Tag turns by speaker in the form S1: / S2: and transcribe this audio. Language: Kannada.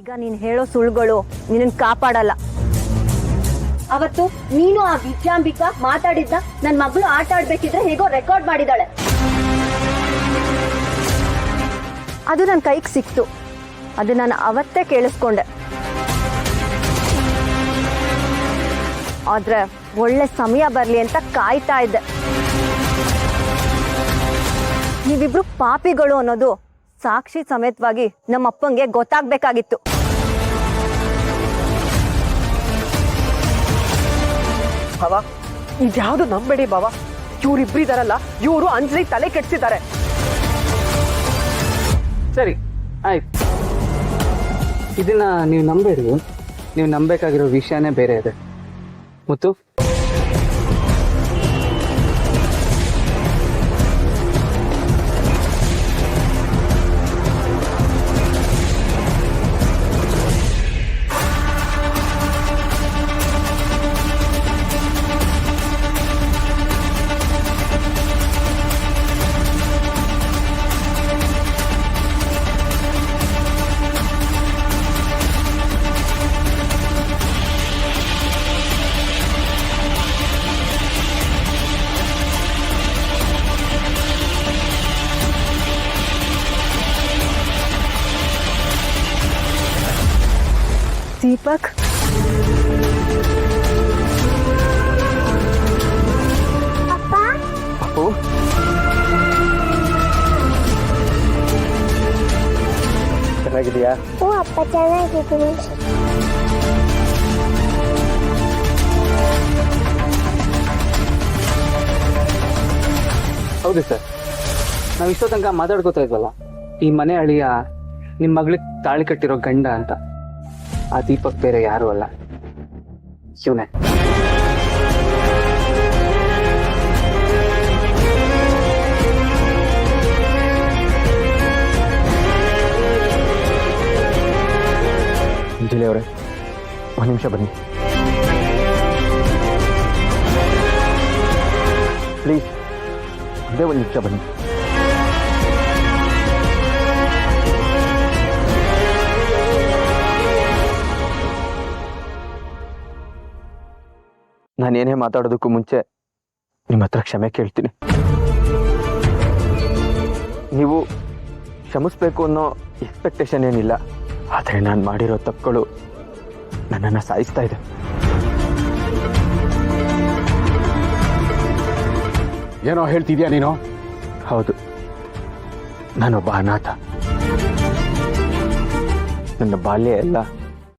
S1: ಈಗ ನೀನ್ ಹೇಳೋ ಸುಳ್ಳುಗಳು ನಿನ್ನ ಕಾಪಾಡಲ್ಲ.
S2: ಅವತ್ತು ನೀನು ಆ ವಿದ್ಯಾಂಬಿಕಾ ಮಾತಾಡಿದ್ದ ನನ್ ಮಗಳು ಆಟ ಆಡ್ಬೇಕಿದ್ರೆ ಹೇಗೋ ರೆಕಾರ್ಡ್ ಮಾಡಿದಾಳೆ.
S1: ಅದು ನನ್ನ ಕೈಗೆ ಸಿಕ್ತು, ಅದು ನಾನು ಅವತ್ತೇ ಕೇಳಿಸ್ಕೊಂಡೆ. ಆದ್ರೆ ಒಳ್ಳೆ ಸಮಯ ಬರ್ಲಿ ಅಂತ ಕಾಯ್ತಾ ಇದ್ದೆ. ನೀವಿಬ್ರು ಪಾಪಿಗಳು ಅನ್ನೋದು ಸಾಕ್ಷಿ ಸಮೇತವಾಗಿ ನಮ್ಮ ಅಪ್ಪಂಗೆ ಗೊತ್ತಾಗ್ಬೇಕಾಗಿತ್ತು.
S3: ಬಾವ, ಇದ್ಯಾವುದು ನಂಬೇಡಿ ಬಾವ. ಇವ್ರಿಬ್ರಿದಾರಲ್ಲ, ಇವರು ಅಂಜಲಿ ತಲೆ ಕೆಡ್ಸಿದ್ದಾರೆ.
S4: ಸರಿ ಆಯ್ತು, ಇದನ್ನ ನೀವು ನಂಬೇಡಿ. ನೀವು ನಂಬೇಕಾಗಿರೋ ವಿಷಯನೇ ಬೇರೆ ಇದೆ. ಮುತ್ತು,
S1: ದೀಪಕ್,
S4: ಅಪ್ಪು, ಚೆನ್ನಾಗಿದೆಯಾ?
S5: ಓ ಅಪ್ಪ ಚೆನ್ನಾಗಿದ್ದೀನಿ.
S4: ಹೌದು ಸರ್, ನಾವು ಇಷ್ಟೋ ತನಕ ಮಾತಾಡ್ಕೋತಾ ಇದ್ವಲ್ಲ, ಈ ಮನೆ ಅಳಿಯ ನಿಮ್ಮ ಮಗಳಿಗೆ ತಾಳಿ ಕಟ್ಟಿರೋ ಗಂಡ ಅಂತ. ಆ ದೀಪಕ್ ಬೇರೆ ಯಾರು ಅಲ್ಲ, ಶಿವನೇ.
S6: ಅಂಜಲಿ ಅವರೇ, ಒಂದು ನಿಮಿಷ ಬನ್ನಿ ಪ್ಲೀಸ್. ಒಂದೇ ಒಂದು ನಿಮಿಷ ಬನ್ನಿ. ನಾನೇನೇ ಮಾತಾಡೋದಕ್ಕೂ ಮುಂಚೆ ನಿಮ್ಮ ಹತ್ರ ಕ್ಷಮೆ ಕೇಳ್ತೀನಿ. ನೀವು ಕ್ಷಮಿಸ್ಬೇಕು ಅನ್ನೋ ಎಕ್ಸ್ಪೆಕ್ಟೇಷನ್ ಏನಿಲ್ಲ, ಆದರೆ ನಾನು ಮಾಡಿರೋ ತಪ್ಪುಗಳು ನನ್ನನ್ನು ಸಾಯಿಸ್ತಾ ಇದೆ.
S7: ಏನೋ ಹೇಳ್ತಿದ್ಯಾ ನೀನು?
S6: ಹೌದು, ನಾನೊಬ್ಬ ಅನಾಥ. ನನ್ನ ಬಾಲ್ಯ ಎಲ್ಲ